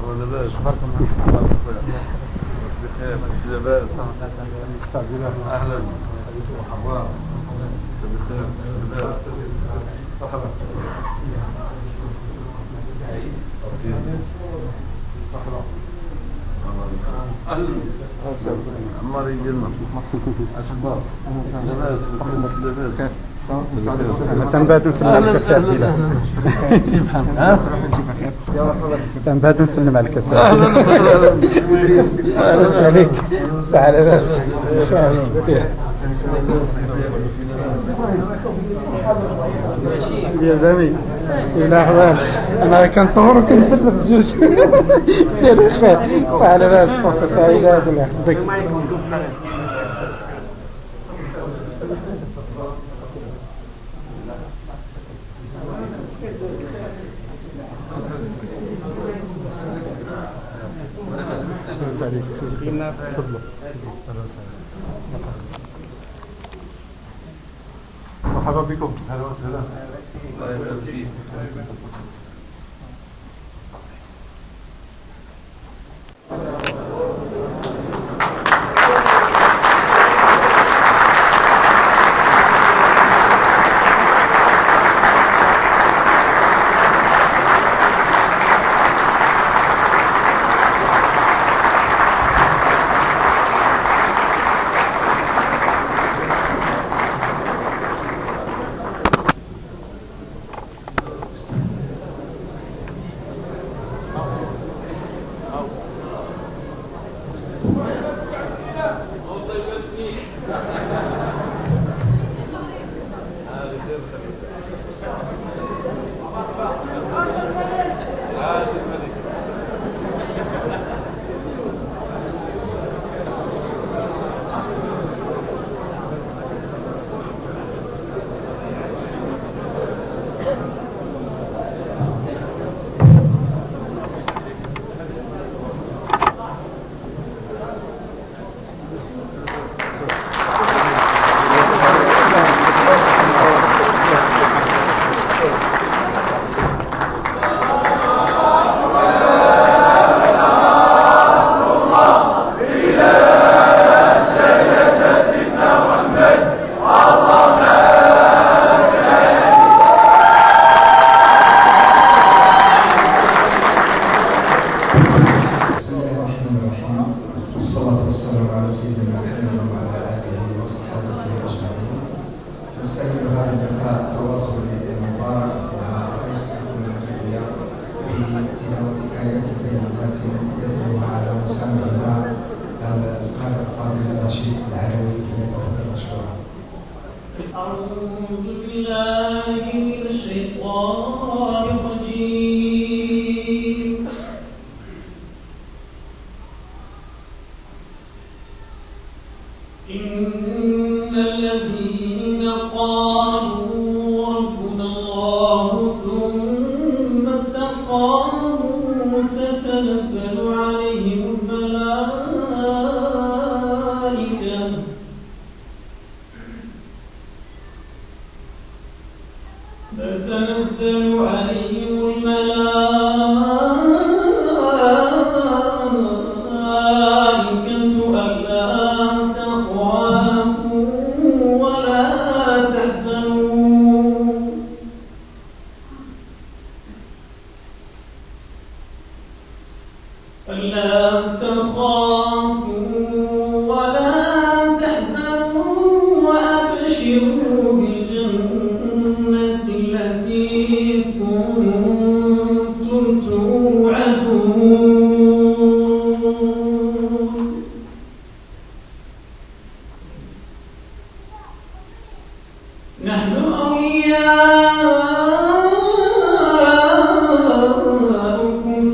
ولا باس بخير لاباس اهلا وحواء بخير لاباس مرحبا اهلا عمار يجينا اخبار لاباس لاباس تنبات نسلم على الكساتيلة تنبات نسلم على الكساتيلة أهلا عليك تعال يا زمي الأحوال أنا كان صورك كنت بجوج خير خير تعال بس فرصة سعيدة بالله بك مرحبا بكم اهلا وسهلا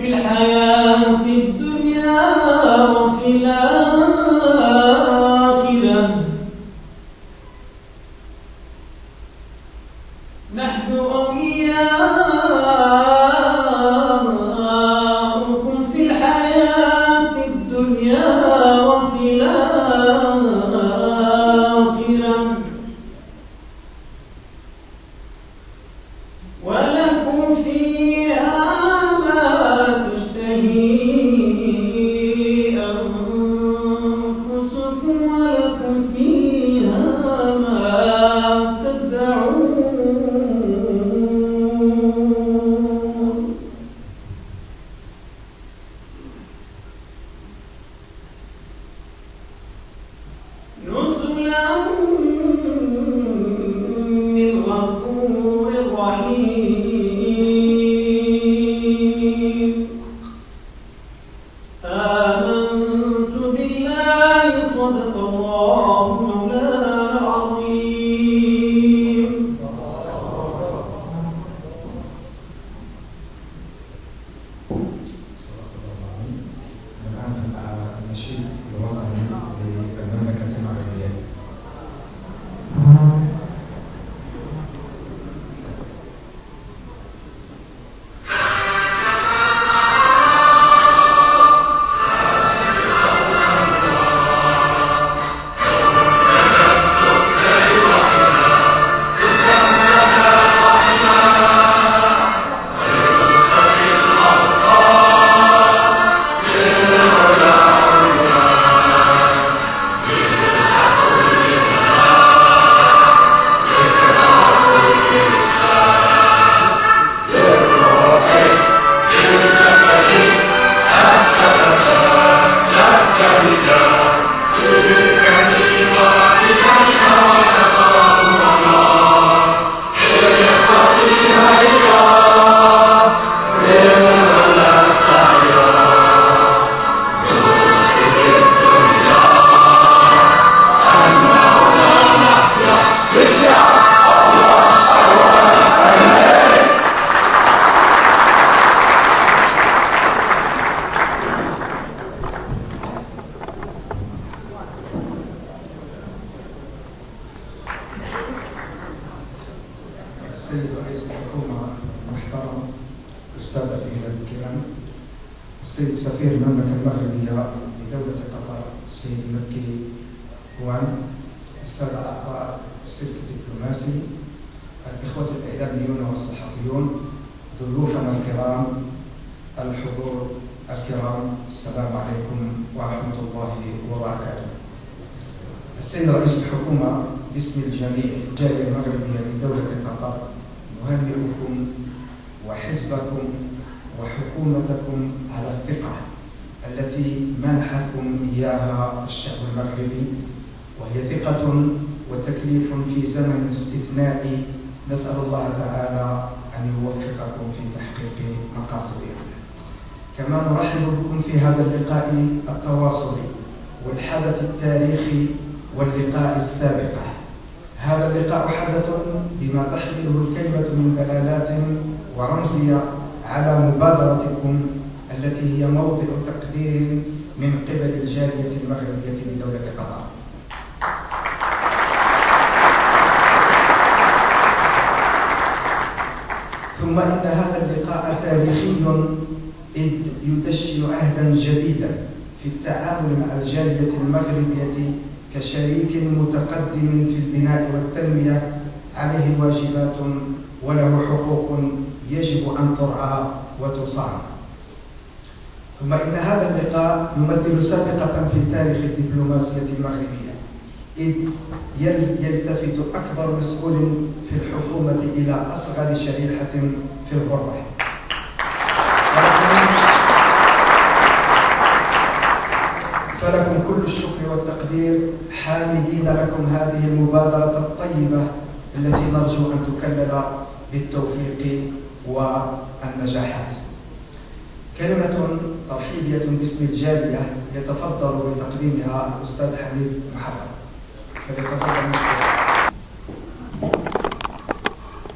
في الحياة الدنيا وفي آمنت بالله صدق الله مولانا العظيم. الآن مع النشيد الوطني للمملكة المغربية. السيد رئيس الحكومة المحترم الأستاذ أبي الكرام، السيد سفير المملكة المغربية لدولة قطر السيد مكي هوان، السادة أعضاء السلك الدبلوماسي، الإخوة الإعلاميون والصحفيون، ضيوفنا الكرام، الحضور الكرام، السلام عليكم ورحمة الله وبركاته. السيد رئيس الحكومة باسم الجميع الجالية المغربية لدولة قطر نهنئكم وحزبكم وحكومتكم على الثقة التي منحكم إياها الشعب المغربي، وهي ثقة وتكليف في زمن استثنائي نسأل الله تعالى أن يوفقكم في تحقيق مقاصدكم. كما نرحب بكم في هذا اللقاء التواصلي والحدث التاريخي واللقاء السابقة. هذا اللقاء حدث بما تحمله الكلمة من دلالات ورمزية على مبادرتكم التي هي موضع تقدير من قبل الجالية المغربية لدولة قطر. ثم إن هذا اللقاء تاريخي إذ يدشن عهدا جديدا في التعامل مع الجالية المغربية كشريك متقدم في البناء والتنمية، عليه واجبات وله حقوق يجب أن ترعى وتصان. ثم إن هذا اللقاء يمثل سابقة في تاريخ الدبلوماسية المغربية، إذ يلتفت أكبر مسؤول في الحكومة إلى أصغر شريحة في الغربة. فلكم كل الشكر والتقدير، حامدين لكم هذه المبادرة الطيبة التي نرجو أن تكلل بالتوفيق والنجاحات. كلمة ترحيبية باسم الجالية يتفضل بتقديمها الأستاذ حميد محرم، فليتفضل مشكورا.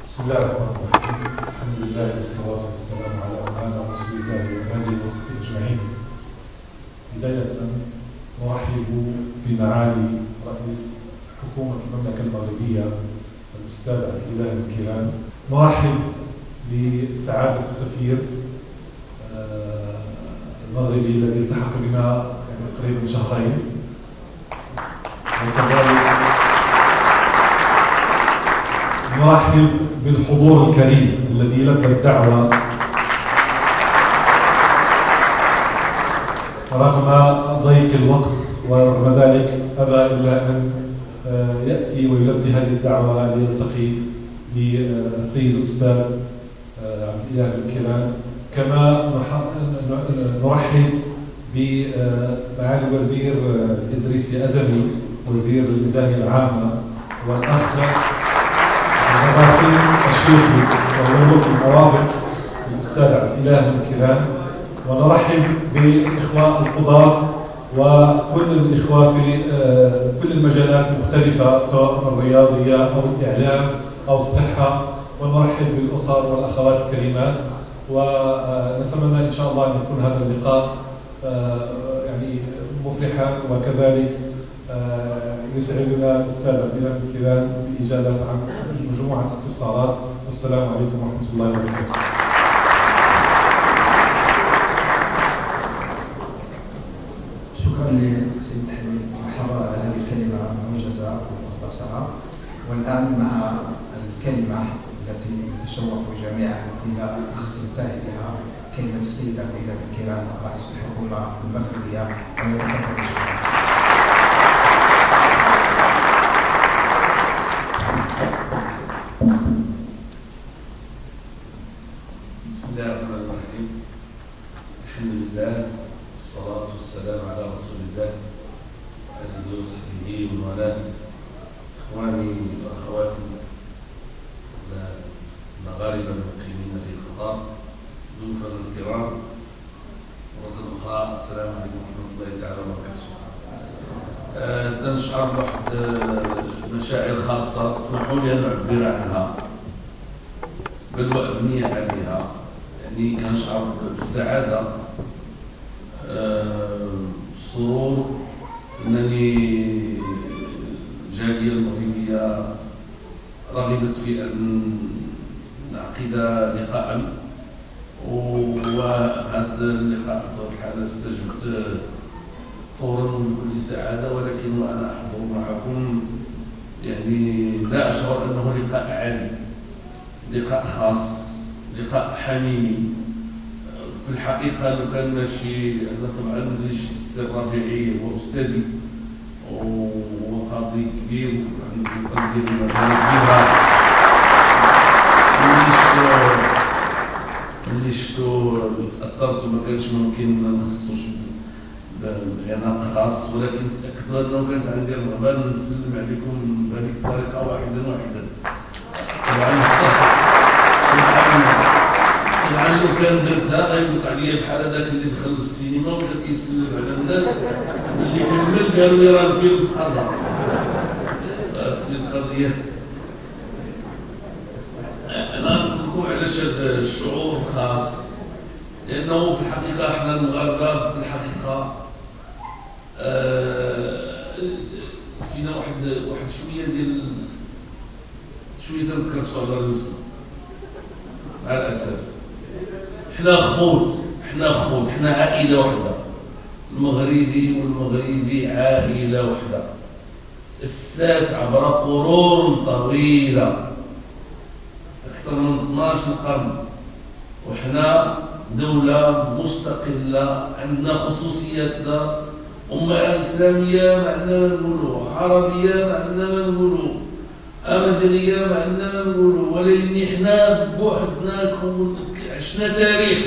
بسم الله الرحمن الرحيم، الحمد لله والصلاة والسلام على مولانا رسول الله وآله وصحبه أجمعين. بداية نرحب بمعالي رئيس حكومة المملكة المغربية الأستاذ عبد الله الكرام، نرحب بسعادة السفير المغربي الذي التحق بنا قريب من شهرين، وكذلك نرحب بالحضور الكريم الذي لبى الدعوة رغم ضيق الوقت، ورغم ذلك أبى إلا أن يأتي ويلبي هذه الدعوة ليلتقي بالسيد الأستاذ عبد الله الكرام. كما نرحب بمعالي الوزير إدريس أزمي وزير الميزانية العامة، والأخ الغفير الشيخي وملوك المرافق الأستاذ عبد الله الكرام، ونرحب بإخوة القضاة وكل الإخوة في كل المجالات المختلفة سواء الرياضية أو الإعلام أو الصحة، ونرحب بالأسر والأخوات الكريمات، ونتمنى إن شاء الله أن يكون هذا اللقاء يعني مفرحا، وكذلك يسعدنا الأستاذ عبد الله بن كيلان بإجابة عن مجموعة استفسارات. والسلام عليكم ورحمة الله وبركاته. شكرا للسيد حميد مرحبا على هذه الكلمة الموجزة والمختصرة. والآن مع الكلمة التي نتشوق جميعا إلى الاستمتاع بها كلمة السيد عبد الله بن كيلان رئيس الحكومة المغربية. بسم الله الرحمن الرحيم. الحمد لله والصلاة والسلام على رسول الله وآله وصحبه ومن والاه. إخواني وأخواتي المغاربة المقيمين في قطر، ضيوفنا الكرام، مرة أخرى السلام عليكم ورحمة الله تعالى وبركاته. تنشعر بواحد مشاعر خاصة اسمحوا لي أن أعبر عنها بل وأبني عليها. يعني كنشعر بالسعادة، سرور أنني الجالية المغربية رغبت في أن نعقد لقاء، وهذا اللقاء بطبيعة الحال استجبت فورا بكل سعادة، ولكن وأنا أحضر معكم يعني لا أشعر أنه لقاء عادي، لقاء خاص، لقاء حميمي. في الحقيقة لو كان ماشي أنا طبعا مانيش السي الرافعي هو أستاذي وقاضي كبير وعنده تقدير مكانة كبيرة، ملي شفتو تأثرت وما كانش ممكن ما نخصوش بعناق خاص، ولكن تأكدوا أنه كانت عندي الرغبة نسلم عليكم بهذه الطريقة واحدا. طبعا لو كان درتها غيبط عليا بحال هذاك اللي دخل للسينما وبدا كيسلم على الناس، اللي كمل قالوا لي راه الفيلم تقرب. هذه القضية أنا نقول علاش هذا الشعور الخاص، لأنه في الحقيقة احنا المغاربة في الحقيقة فينا واحد شوية ديال شوية تنذكر صعوبة الوسط مع الأسف. احنا خوت، احنا عائلة واحدة، المغربي والمغربي عائلة واحدة، السات عبر قرون طويلة أكثر من 12 قرن، وحنا دولة مستقلة عندنا خصوصياتنا، أمة إسلامية ما عندنا ما نقولو، عربية ما عندنا ما نقولو، أمازيغية ما عندنا ما نقولو، ولكن حنا بوحدنا عشنا تاريخ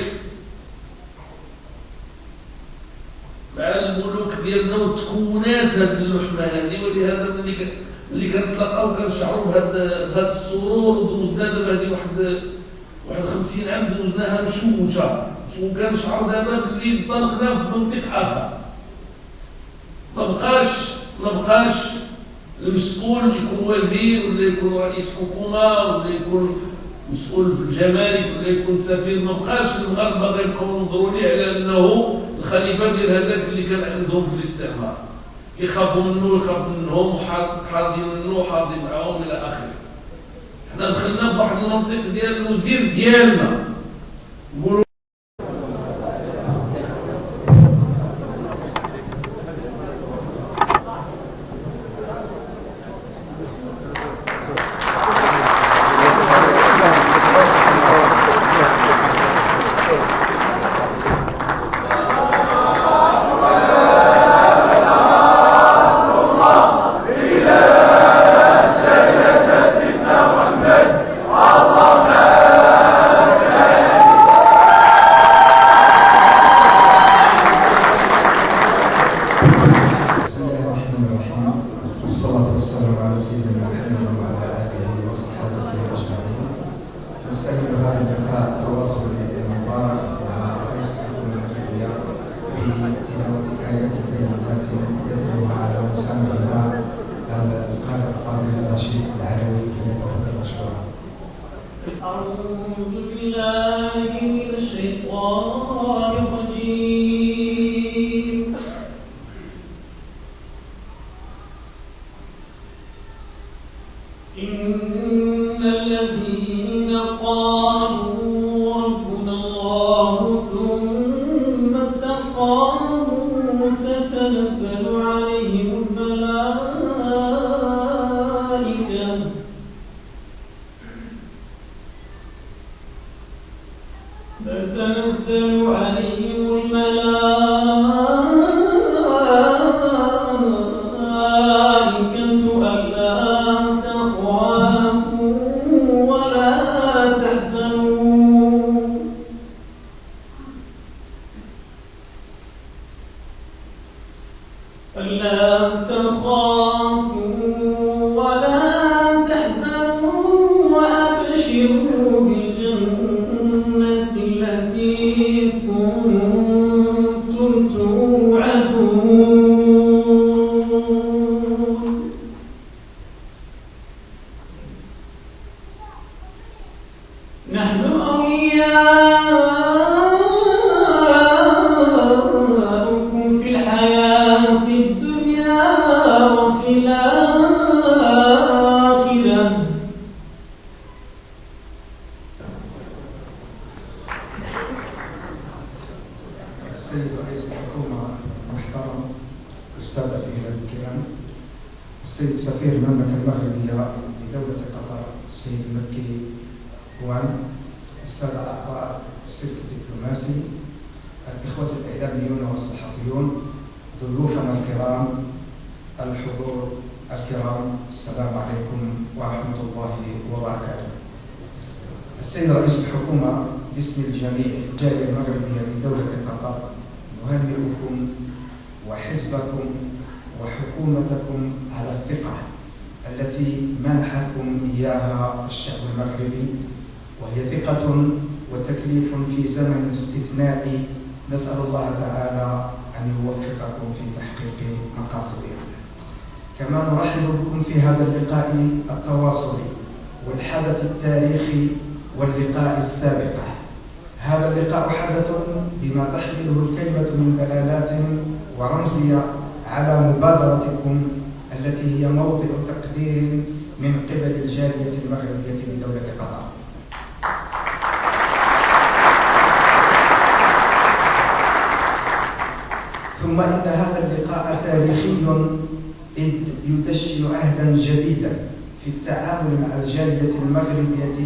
مع الملوك ديالنا وتكونات هذه اللحمة هذه. ولهذا ملي كنتلاقاو كنشعروا بهذا السرور، ودوزنا دابا هذه واحد 50 عام دوزناها مشوشة، وكنشعر دابا باللي انطلقنا في منطق آخر. ما بقاش المسؤول يكون وزير ولا يكون رئيس حكومة ولا يكون مسؤول في الجمارك ولا يكون سفير. ما بقاش المغاربة غيبقاو ينظروا ليه على أنه الخليفة ديال هذاك اللي كان عندهم في الاستعمار، كيخافوا منه، يخاف منهم، حاضين منه، حاضين معاهم إلى آخره. حنا دخلنا بواحد المنطق ديال الوزير ديالنا. أعوذ بالله من الشيطان الرجيم. إن الذين قالوا ربنا الله ثم استقاموا تتنزل عليهم الملائكة ألا تخافوا ولا تحزنوا وأبشروا بالجنة التي كنتم توعدون. نحن أولياؤكم في الحياة الدنيا وفي الآخرة. السيد رئيس الحكومة المحترم أستاذ الإدارة الكرام، السيد سفير المملكة المغربية لدولة قطر السيد المكي هوان، السادة أعضاء السلك الدبلوماسي، الإخوة الإعلاميون والصحفيون، ضيوفنا الكرام، الحضور الكرام، السلام عليكم ورحمة الله وبركاته. السيد رئيس الحكومة باسم الجميع الجالية المغربية من دولة قطر نهنئكم وحزبكم وحكومتكم على الثقة التي منحكم إياها الشعب المغربي، وهي ثقة وتكليف في زمن استثنائي نسأل الله تعالى أن يوفقكم في تحقيق مقاصدكم. كما نرحب بكم في هذا اللقاء التواصلي والحدث التاريخي واللقاء السابقة. هذا اللقاء حدث بما تحمله الكلمة من دلالات ورمزية على مبادرتكم التي هي موطئ تقدير من قبل الجالية المغربية لدولة قطر. ثم إن هذا اللقاء تاريخي إذ يدشن عهدا جديدا في التعامل مع الجالية المغربية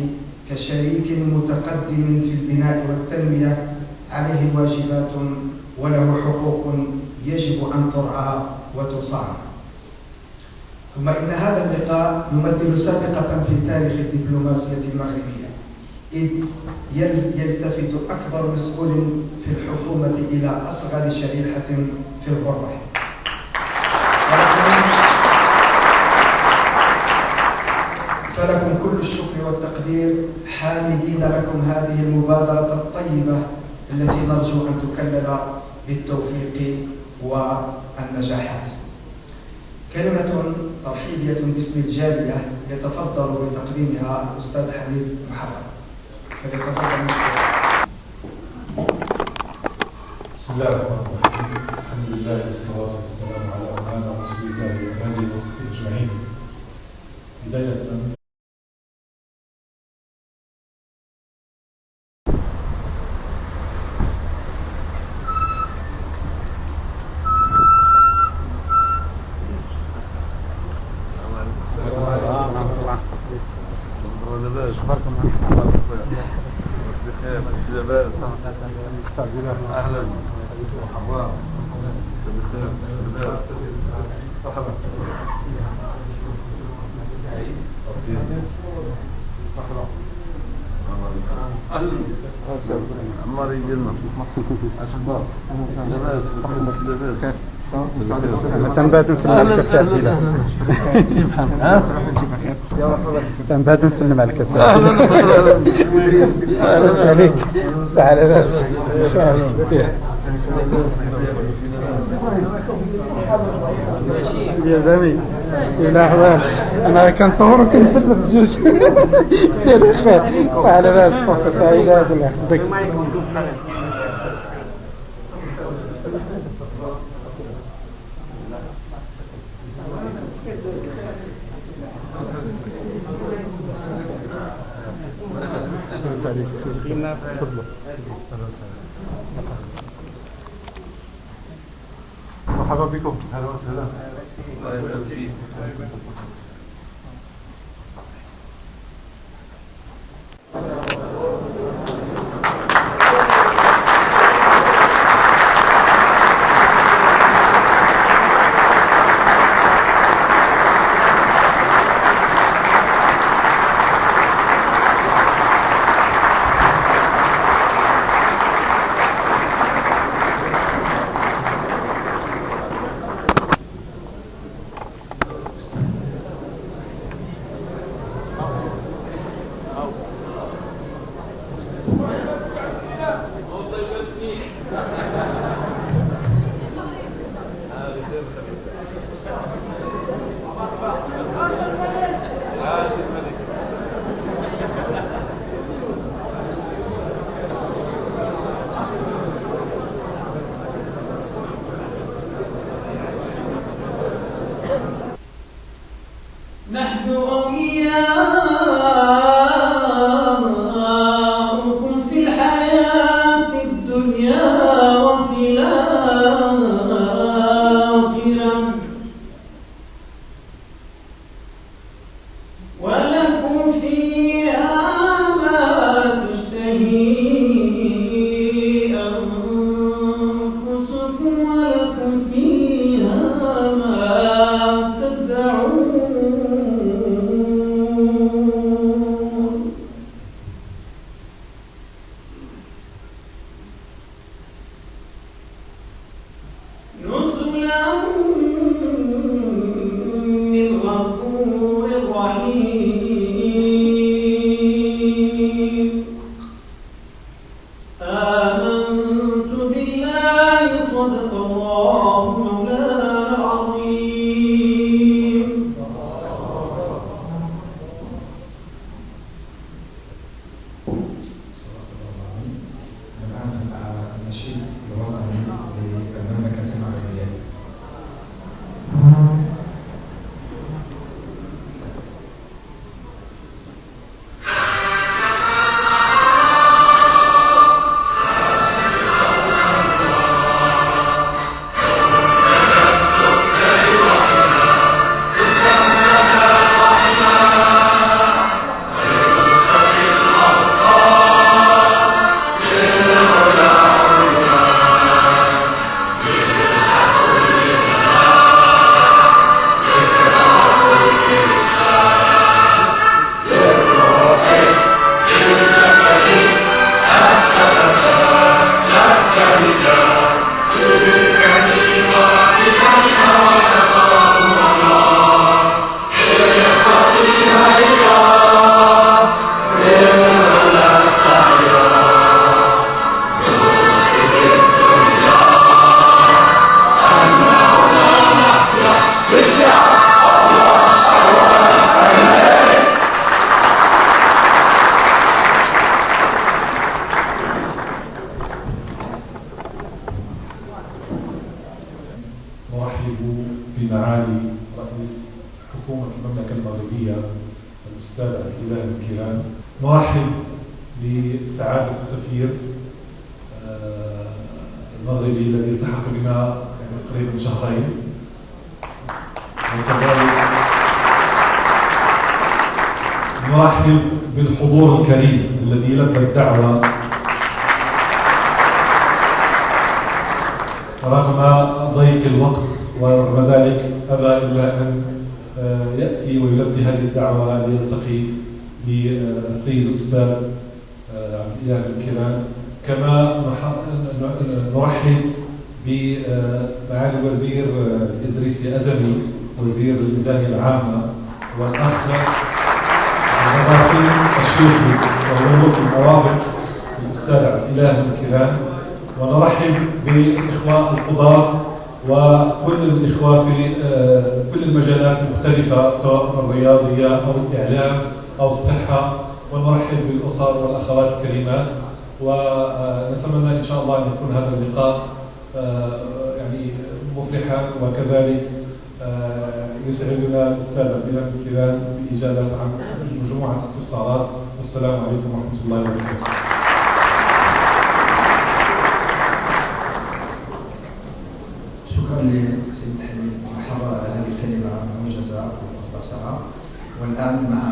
كشريك متقدم في البناء والتنمية، عليه واجبات وله حقوق يجب أن ترعى وتصان. ثم إن هذا اللقاء يمثل سابقة في تاريخ الدبلوماسية المغربية، إذ يلتفت أكبر مسؤول في الحكومة إلى أصغر شريحة في الغربة. فلكم كل الشكر والتقدير، حامدين لكم هذه المبادرة الطيبة التي نرجو أن تكلل بالتوفيق والنجاحات. كلمة ترحيبية باسم الجالية يتفضل بتقديمها الأستاذ حميد محرم، فليتفضل مشكورا. بسم الله الرحمن الرحيم. الحمد لله والصلاة والسلام على مولانا رسول الله وآله وصحبه أجمعين. بداية أهلا ومرحبا بخير. مرحبا. أهلا عمار يجينا أخبار لباس لباس تنبات نسلم على الكساتيلة. تنبات نسلم على الكساتيلة. أهلا عليك. تعال بس. يا زميل الأحوال أنا كنصورك نفرق بجوج خير خير وعلى بال فرصة سعيدة بالله مرحبا بكم، اهلا وسهلا. نحن أولياؤكم في الحياة الدنيا وفي الآخرة ولكم فيها ما تشتهي أنفسكم ولكم فيها ما تدعون نزلا من غفور رحيم آمنت بالله صدق الله مولانا العظيم الآن النشيد الوطني للمملكة المغربية. نرحب بمعالي رئيس حكومة المملكة المغربية الأستاذ عبد الله الكيران. نرحب بسعادة السفير المغربي الذي التحق بنا تقريبا من شهرين، وكذلك نرحب بالحضور الكريم الذي لبى الدعوة رغم ضيق الوقت، ورغم ذلك أبى إلا أن يأتي ويلبي هذه الدعوة ليلتقي بالسيد الأستاذ عبد الله الكيران. كما نرحب بمعالي الوزير إدريس أزمي وزير الميزانية العامة، والأخ الغفير الشيخي وملوك المرافق الأستاذ عبد الله الكيران، ونرحب بالإخوة القضاة وكل الإخوة في كل المجالات المختلفة سواء الرياضية أو الإعلام أو الصحة، ونرحب بالأسر والأخوات الكريمات، ونتمنى إن شاء الله أن يكون هذا اللقاء يعني مفرحا، وكذلك يسعدنا الأستاذ عبد الله كيلان بإجابة عن مجموعة استفسارات. والسلام عليكم ورحمة الله وبركاته. شكرا للسيد حميد محمد على هذه الكلمة الموجزة والمختصرة. والآن مع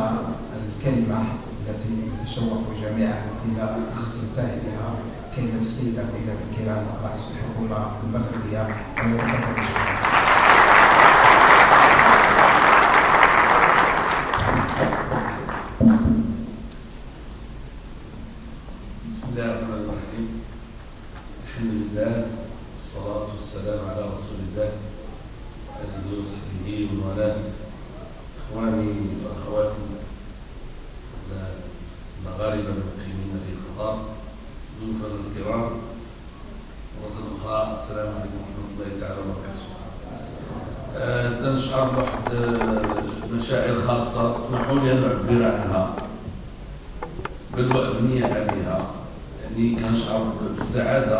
الكلمة التي نشوق جميعا إلى الاستمتاع بها كلمة السيد عبد الله كيلان رئيس الحكومة المغربية. بسم الله الرحمن الرحيم. الحمد لله والصلاة والسلام على رسول الله وآله وصحبه ومن والاه. إخواني وأخواتي المغاربة المقيمين في قطر، ضيوفنا الكرام، مرة أخرى السلام عليكم ورحمة الله تعالى وبركاته. تنشعر بواحد مشاعر خاصة، اسمحوا لي أن أعبر عنها بل وأبني عليها. يعني كنشعر بالسعادة